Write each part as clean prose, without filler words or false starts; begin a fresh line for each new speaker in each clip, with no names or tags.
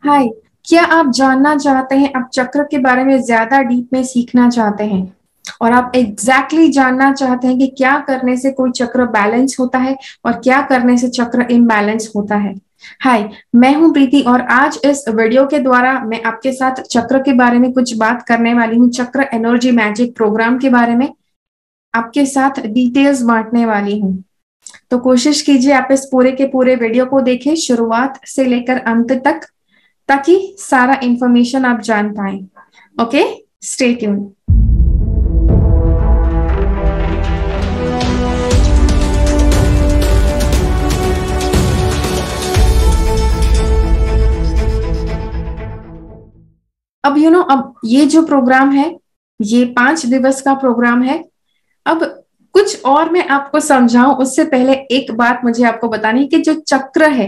हाय। क्या आप जानना चाहते हैं, आप चक्र के बारे में ज्यादा डीप में सीखना चाहते हैं और आप जानना चाहते हैं कि क्या करने से कोई चक्र बैलेंस होता है और क्या करने से चक्र इम्बैलेंस होता है। हाय, मैं हूं प्रीति और आज इस वीडियो के द्वारा मैं आपके साथ चक्र के बारे में कुछ बात करने वाली हूं। चक्र एनर्जी मैजिक प्रोग्राम के बारे में आपके साथ डिटेल्स बांटने वाली हूं। तो कोशिश कीजिए आप इस पूरे के पूरे वीडियो को देखें शुरुआत से लेकर अंत तक, ताकि सारा इंफॉर्मेशन आप जान पाए। Okay, stay tune. अब ये जो प्रोग्राम है, ये 5 दिवस का प्रोग्राम है। अब कुछ और मैं आपको समझाऊं उससे पहले एक बात मुझे आपको बतानी है कि जो चक्र है,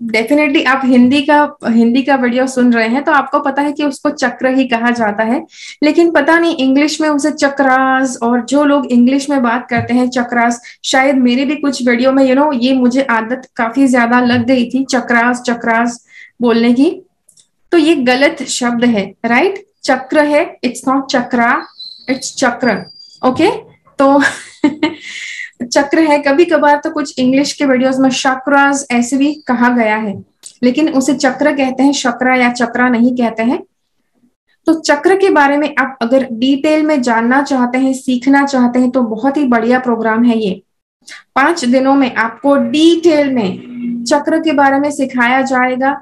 डेफिनेटली आप हिंदी का वीडियो सुन रहे हैं तो आपको पता है कि उसको चक्र ही कहा जाता है। लेकिन पता नहीं इंग्लिश में उसे चक्रास, और जो लोग इंग्लिश में बात करते हैं चक्रास, शायद मेरे भी कुछ वीडियो में ये मुझे आदत काफी ज्यादा लग गई थी चक्रास चक्रास बोलने की। तो ये गलत शब्द है, राइट? चक्र है, इट्स नॉट चक्रा, इट्स चक्र। ओके, तो चक्र है। कभी कभार तो कुछ इंग्लिश के वीडियोस में चक्रास ऐसे भी कहा गया है, लेकिन उसे चक्र कहते हैं, चक्रा या चक्रा नहीं कहते हैं। तो चक्र के बारे में आप अगर डिटेल में जानना चाहते हैं, सीखना चाहते हैं, तो बहुत ही बढ़िया प्रोग्राम है ये। 5 दिनों में आपको डिटेल में चक्र के बारे में सिखाया जाएगा।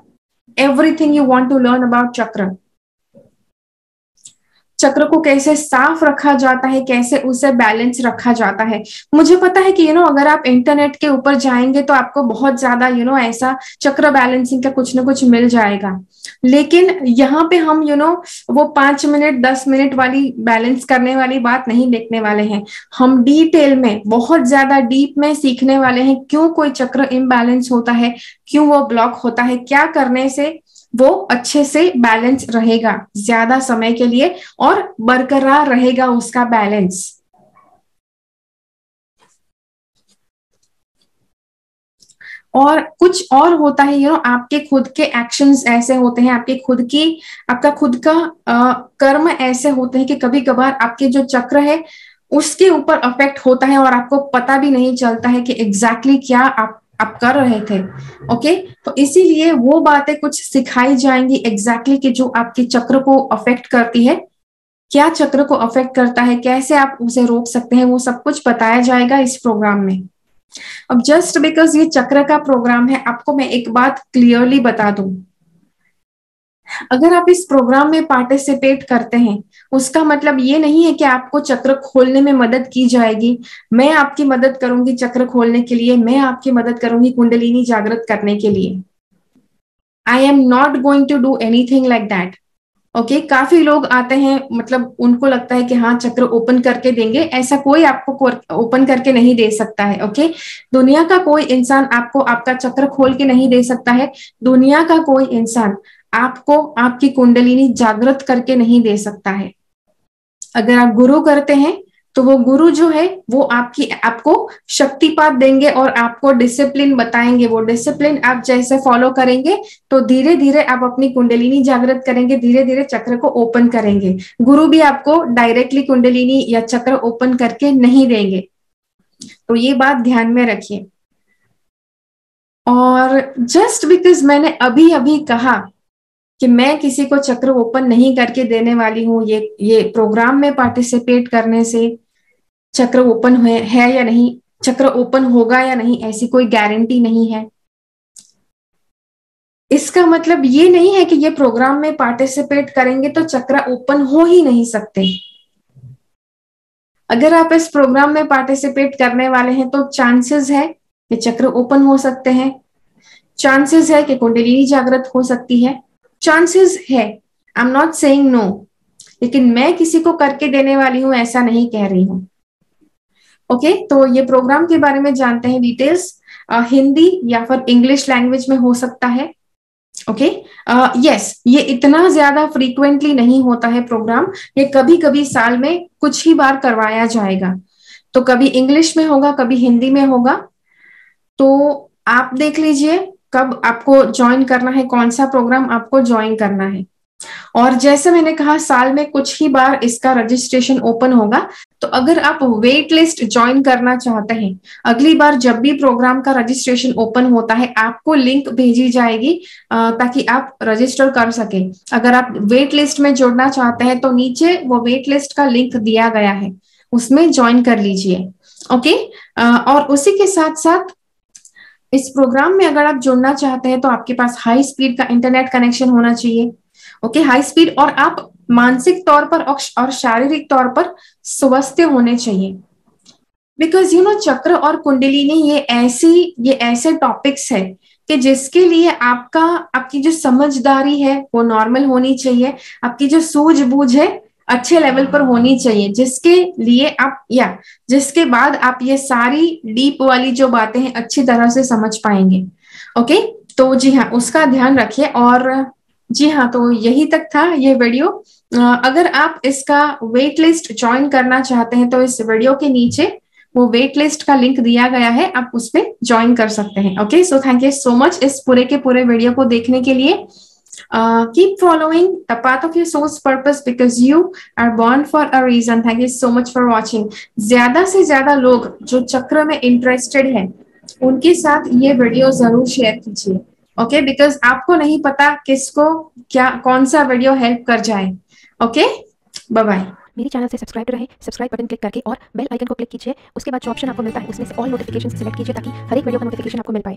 Everything you want to learn about chakra. Chakra को कैसे साफ रखा जाता है, कैसे उसे बैलेंस रखा जाता है। मुझे पता है कि अगर आप इंटरनेट के ऊपर जाएंगे तो आपको बहुत ज्यादा ऐसा चक्र बैलेंसिंग का कुछ ना कुछ मिल जाएगा। लेकिन यहाँ पे हम वो 5 मिनट 10 मिनट वाली बैलेंस करने वाली बात नहीं देखने वाले हैं। हम डिटेल में बहुत ज्यादा डीप में सीखने वाले हैं, क्यों कोई चक्र इम्बैलेंस होता है, क्यों वो ब्लॉक होता है, क्या करने से वो अच्छे से बैलेंस रहेगा ज्यादा समय के लिए और बरकरार रहेगा उसका बैलेंस। और कुछ और होता है, आपके खुद के एक्शंस ऐसे होते हैं, आपका खुद का कर्म ऐसे होते हैं कि कभी कभार आपके जो चक्र है उसके ऊपर अफेक्ट होता है और आपको पता भी नहीं चलता है कि एग्जैक्टली क्या आप कर रहे थे। ओके, तो इसीलिए वो बातें कुछ सिखाई जाएंगी एग्जैक्टली कि जो आपके चक्र को अफेक्ट करती है, क्या चक्र को अफेक्ट करता है, कैसे आप उसे रोक सकते हैं, वो सब कुछ बताया जाएगा इस प्रोग्राम में। अब जस्ट बिकॉज ये चक्र का प्रोग्राम है, आपको मैं एक बात क्लियरली बता दूं। अगर आप इस प्रोग्राम में पार्टिसिपेट करते हैं, उसका मतलब ये नहीं है कि आपको चक्र खोलने में मदद की जाएगी। मैं आपकी मदद करूंगी चक्र खोलने के लिए, मैं आपकी मदद करूंगी कुंडलिनी जागृत करने के लिए। I am not going to do anything like that. Okay, काफी लोग आते हैं, मतलब उनको लगता है कि हाँ चक्र ओपन करके देंगे। ऐसा कोई आपको ओपन करके नहीं दे सकता है। ओके, दुनिया का कोई इंसान आपको आपका चक्र खोल के नहीं दे सकता है। दुनिया का कोई इंसान आपको आपकी कुंडलिनी जागृत करके नहीं दे सकता है। अगर आप गुरु करते हैं तो वो गुरु जो है वो आपको शक्तिपात देंगे और आपको डिसिप्लिन बताएंगे। वो डिसिप्लिन आप जैसे फॉलो करेंगे तो धीरे धीरे आप अपनी कुंडलिनी जागृत करेंगे, धीरे धीरे चक्र को ओपन करेंगे। गुरु भी आपको डायरेक्टली कुंडलिनी या चक्र ओपन करके नहीं देंगे, तो ये बात ध्यान में रखिए। और जस्ट बिकॉज मैंने अभी अभी कहा कि मैं किसी को चक्र ओपन नहीं करके देने वाली हूँ, ये प्रोग्राम में पार्टिसिपेट करने से चक्र ओपन है या नहीं, चक्र ओपन होगा या नहीं, ऐसी कोई गारंटी नहीं है। इसका मतलब ये नहीं है कि ये प्रोग्राम में पार्टिसिपेट करेंगे तो चक्र ओपन हो ही नहीं सकते। अगर आप इस प्रोग्राम में पार्टिसिपेट करने वाले हैं तो चांसेस है कि चक्र ओपन हो सकते हैं, चांसेस है कि कुंडलिनी जागृत हो सकती है, चांसेस है। I am not saying no, लेकिन मैं किसी को करके देने वाली हूं ऐसा नहीं कह रही हूं। ओके, तो ये प्रोग्राम के बारे में जानते हैं डिटेल्स। हिंदी या फिर इंग्लिश लैंग्वेज में हो सकता है। ओके, यस, ये इतना ज्यादा फ्रीक्वेंटली नहीं होता है प्रोग्राम, ये कभी कभी साल में कुछ ही बार करवाया जाएगा। तो कभी इंग्लिश में होगा, कभी हिंदी में होगा। तो आप देख लीजिए, कब आपको ज्वाइन करना है, कौन सा प्रोग्राम आपको ज्वाइन करना है। और जैसे मैंने कहा साल में कुछ ही बार इसका रजिस्ट्रेशन ओपन होगा, तो अगर आप वेट लिस्ट ज्वाइन करना चाहते हैं, अगली बार जब भी प्रोग्राम का रजिस्ट्रेशन ओपन होता है आपको लिंक भेजी जाएगी ताकि आप रजिस्टर कर सके। अगर आप वेट लिस्ट में जुड़ना चाहते हैं तो नीचे वो वेट लिस्ट का लिंक दिया गया है, उसमें ज्वाइन कर लीजिए। ओके, और उसी के साथ साथ इस प्रोग्राम में अगर आप जुड़ना चाहते हैं तो आपके पास हाई स्पीड का इंटरनेट कनेक्शन होना चाहिए। ओके, हाई स्पीड, और आप मानसिक तौर पर और शारीरिक तौर पर स्वस्थ होने चाहिए। बिकॉज चक्र और कुंडलिनी ये ऐसे टॉपिक्स है कि जिसके लिए आपकी जो समझदारी है वो नॉर्मल होनी चाहिए, आपकी जो सूझबूझ है अच्छे लेवल पर होनी चाहिए, जिसके लिए जिसके बाद आप ये सारी डीप वाली जो बातें हैं अच्छी तरह से समझ पाएंगे। ओके, तो जी हाँ, उसका ध्यान रखिए। और जी हाँ, तो यही तक था ये वीडियो। अगर आप इसका वेट लिस्ट ज्वाइन करना चाहते हैं तो इस वीडियो के नीचे वो वेट लिस्ट का लिंक दिया गया है, आप उस पर ज्वाइन कर सकते हैं। Okay, so thank you so much इस पूरे के पूरे वीडियो को देखने के लिए। Keep following the path of your soul's purpose because you are born for a reason. Thank you so much for watching. ज्यादा से ज्यादा लोग जो चक्र में इंटरेस्टेड है उनके साथ ये वीडियो जरूर शेयर कीजिए। ओके, बिकॉज आपको नहीं पता किसको कौन सा वीडियो हेल्प कर जाए। Okay, bye bye.
मेरे चैनल से सब्सक्राइब रहे, सब्सक्राइब बटन क्लिक करके और बेल आइकन को क्लिक कीजिए। उसके बाद जो ऑप्शन आपको मिलता है उसमें से ऑल नोटिफिकेशन सिलेक्ट कीजिए ताकि हर एक वीडियो का नोटिफिकेशन आपको मिल पाए।